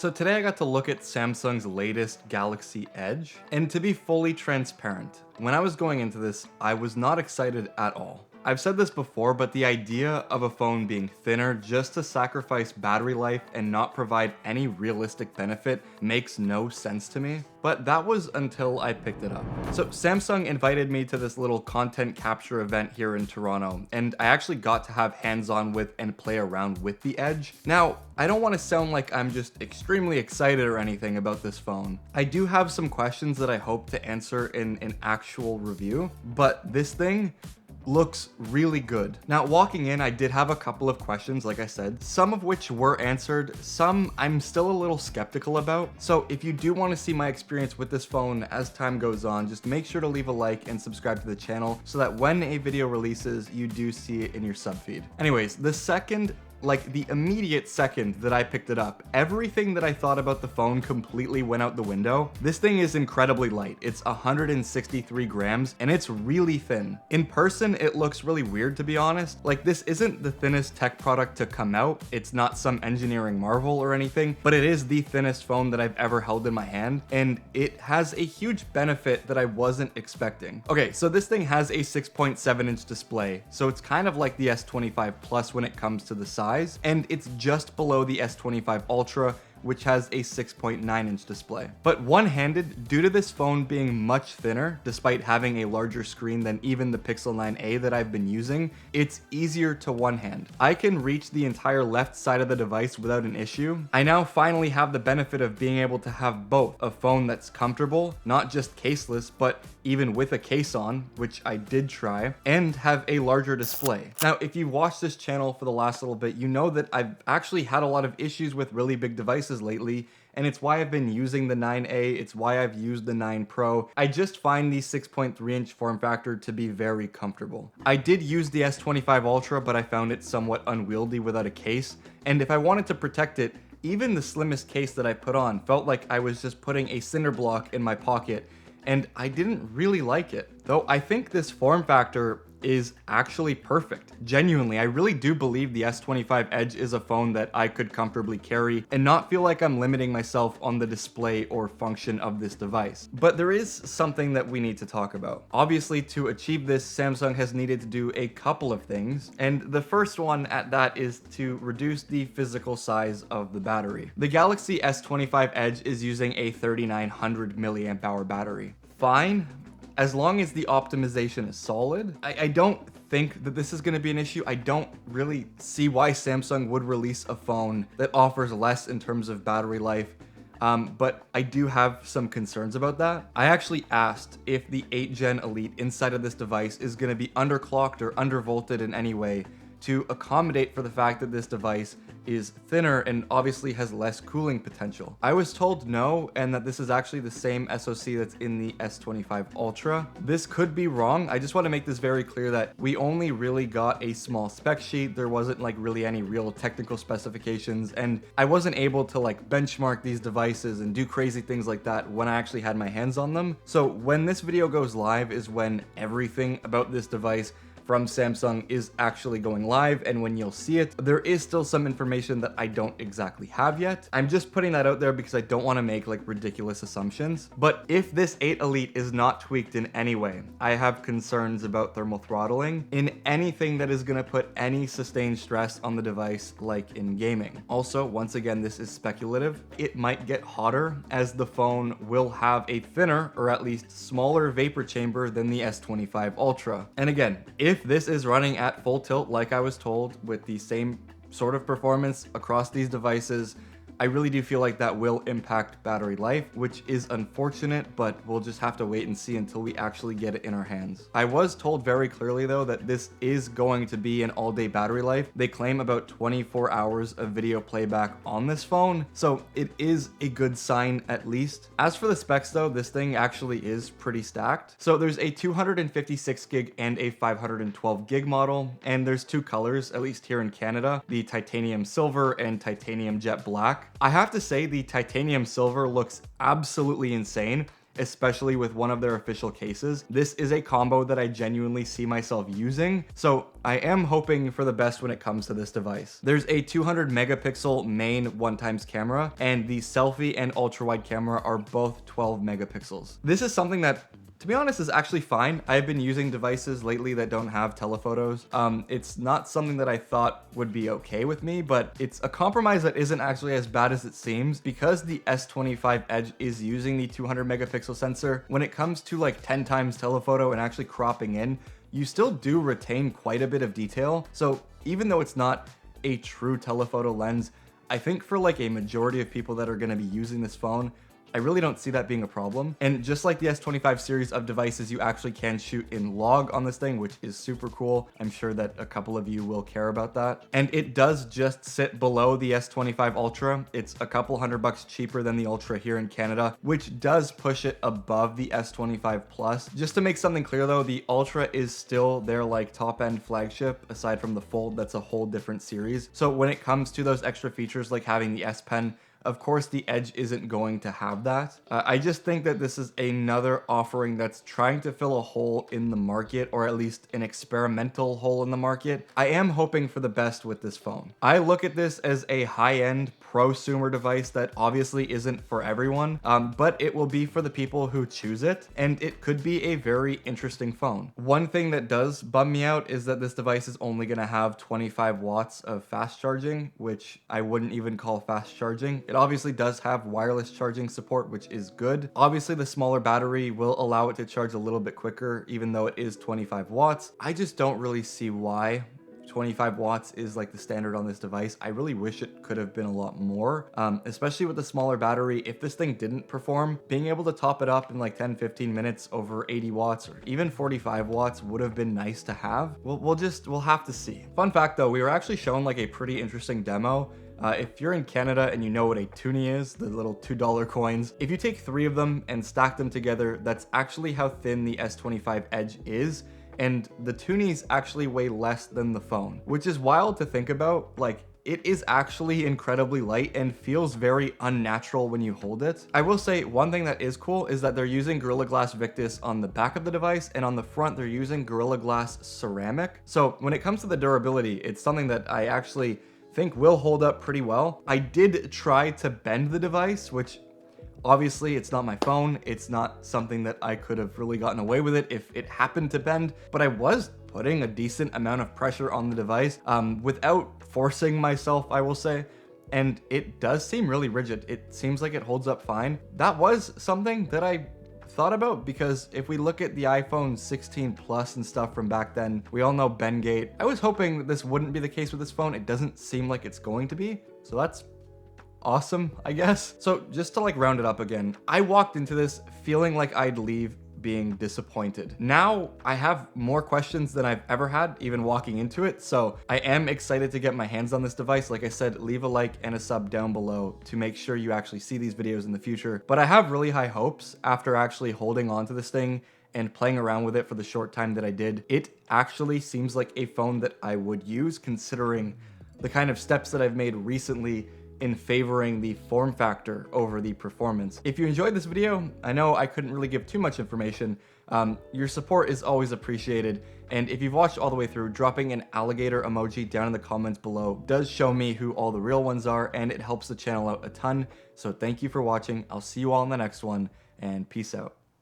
So today I got to look at Samsung's latest Galaxy Edge, and to be fully transparent, when I was going into this, I was not excited at all. I've said this before, but the idea of a phone being thinner just to sacrifice battery life and not provide any realistic benefit makes no sense to me. But that was until I picked it up. So Samsung invited me to this little content capture event here in Toronto, and I actually got to have hands-on with and play around with the Edge. Now, I don't want to sound like I'm just extremely excited or anything about this phone. I do have some questions that I hope to answer in an actual review, but this thing looks really good. Now, walking in, I did have a couple of questions, like I said, some of which were answered, some I'm still a little skeptical about. So if you do want to see my experience with this phone as time goes on, just make sure to leave a like and subscribe to the channel so that when a video releases, you do see it in your sub feed. Anyways, the immediate second that I picked it up, everything that I thought about the phone completely went out the window. This thing is incredibly light. It's 163 grams and it's really thin. In person, it looks really weird, to be honest. Like, this isn't the thinnest tech product to come out. It's not some engineering marvel or anything, but it is the thinnest phone that I've ever held in my hand, and it has a huge benefit that I wasn't expecting. Okay, so this thing has a 6.7-inch display, so it's kind of like the S25 Plus when it comes to the size. And it's just below the S25 Ultra, which has a 6.9-inch display. But one-handed, due to this phone being much thinner, despite having a larger screen than even the Pixel 9a that I've been using, it's easier to one-hand. I can reach the entire left side of the device without an issue. I now finally have the benefit of being able to have both a phone that's comfortable, not just caseless, but even with a case on, which I did try, and have a larger display. Now, if you've watched this channel for the last little bit, you know that I've actually had a lot of issues with really big devices lately, and it's why I've been using the 9A, it's why I've used the 9 Pro. I just find the 6.3-inch form factor to be very comfortable. I did use the S25 Ultra, but I found it somewhat unwieldy without a case, and if I wanted to protect it, even the slimmest case that I put on felt like I was just putting a cinder block in my pocket, and I didn't really like it. Though I think this form factor is actually perfect. Genuinely, I really do believe the S25 Edge is a phone that I could comfortably carry and not feel like I'm limiting myself on the display or function of this device. But there is something that we need to talk about. Obviously, to achieve this, Samsung has needed to do a couple of things, and the first one at that is to reduce the physical size of the battery. The Galaxy S25 Edge is using a 3900 milliamp hour battery. Fine, as long as the optimization is solid. I don't think that this is going to be an issue. I don't really see why Samsung would release a phone that offers less in terms of battery life. But I do have some concerns about that. I actually asked if the 8th Gen Elite inside of this device is going to be underclocked or undervolted in any way to accommodate for the fact that this device is thinner and obviously has less cooling potential. I was told no, and that this is actually the same SoC that's in the S25 Ultra. This could be wrong. I just want to make this very clear that we only really got a small spec sheet. There wasn't like really any real technical specifications, and I wasn't able to like benchmark these devices and do crazy things like that when I actually had my hands on them. So when this video goes live is when everything about this device from Samsung is actually going live, and when you'll see it, there is still some information that I don't exactly have yet. I'm just putting that out there because I don't want to make like ridiculous assumptions. But if this 8 Elite is not tweaked in any way, I have concerns about thermal throttling in anything that is going to put any sustained stress on the device, like in gaming. Also, once again, this is speculative. It might get hotter as the phone will have a thinner or at least smaller vapor chamber than the S25 Ultra. And again, if this is running at full tilt like I was told with the same sort of performance across these devices, I really do feel like that will impact battery life, which is unfortunate, but we'll just have to wait and see until we actually get it in our hands. I was told very clearly though that this is going to be an all-day battery life. They claim about 24 hours of video playback on this phone, so it is a good sign at least. As for the specs though, this thing actually is pretty stacked. So there's a 256 gig and a 512 gig model, and there's two colors, at least here in Canada, the titanium silver and titanium jet black. I have to say the titanium silver looks absolutely insane. especially with one of their official cases. This is a combo that I genuinely see myself using, so I am hoping for the best when it comes to this device. There's a 200 megapixel main 1x camera, and the selfie and ultra wide camera are both 12 megapixels. This is something that, to be honest, is actually fine. I've been using devices lately that don't have telephotos. It's not something that I thought would be okay with me, but it's a compromise that isn't actually as bad as it seems because the S25 Edge is using the 200 megapixel sensor. When it comes to like 10 times telephoto and actually cropping in, you still do retain quite a bit of detail. So even though it's not a true telephoto lens, I think for like a majority of people that are going to be using this phone, I really don't see that being a problem. And just like the S25 series of devices, you actually can shoot in log on this thing, which is super cool. I'm sure that a couple of you will care about that. And it does just sit below the S25 Ultra. It's a couple $100 cheaper than the Ultra here in Canada, which does push it above the S25 Plus. Just to make something clear though, the Ultra is still their like top end flagship. Aside from the Fold, that's a whole different series. So when it comes to those extra features like having the S Pen, of course, the Edge isn't going to have that. I just think that this is another offering that's trying to fill a hole in the market, or at least an experimental hole in the market. I am hoping for the best with this phone. I look at this as a high-end prosumer device that obviously isn't for everyone, but it will be for the people who choose it, and it could be a very interesting phone. One thing that does bum me out is that this device is only going to have 25 watts of fast charging, which I wouldn't even call fast charging. It obviously does have wireless charging support, which is good. Obviously, the smaller battery will allow it to charge a little bit quicker, even though it is 25 watts. I just don't really see why 25 watts is like the standard on this device. I really wish it could have been a lot more, especially with the smaller battery. If this thing didn't perform, being able to top it up in like 10-15 minutes over 80 watts or even 45 watts would have been nice to have. We'll have to see. Fun fact though, we were actually shown like a pretty interesting demo. If you're in Canada and you know what a toonie is, the little $2 coins, if you take 3 of them and stack them together, that's actually how thin the S25 Edge is. And the toonies actually weigh less than the phone, which is wild to think about. Like, it is actually incredibly light and feels very unnatural when you hold it. I will say one thing that is cool is that they're using Gorilla Glass Victus on the back of the device, and on the front they're using Gorilla Glass ceramic. So when it comes to the durability, it's something that I actually think will hold up pretty well. I did try to bend the device, which obviously it's not my phone. It's not something that I could have really gotten away with it if it happened to bend, but I was putting a decent amount of pressure on the device without forcing myself, I will say. And it does seem really rigid. It seems like it holds up fine. That was something that I thought about, because if we look at the iPhone 16 Plus and stuff from back then, we all know Bendgate. I was hoping that this wouldn't be the case with this phone. It doesn't seem like it's going to be, so that's awesome, I guess. So just to like round it up again, I walked into this feeling like I'd leave being disappointed. Now I have more questions than I've ever had even walking into it, so I am excited to get my hands on this device. Like I said, leave a like and a sub down below to make sure you actually see these videos in the future. But I have really high hopes after actually holding on to this thing and playing around with it for the short time that I did. It actually seems like a phone that I would use, considering the kind of steps that I've made recently in favoring the form factor over the performance. If you enjoyed this video, I know I couldn't really give too much information. Your support is always appreciated. And if you've watched all the way through, dropping an alligator emoji down in the comments below does show me who all the real ones are, and it helps the channel out a ton. So thank you for watching. I'll see you all in the next one, and peace out.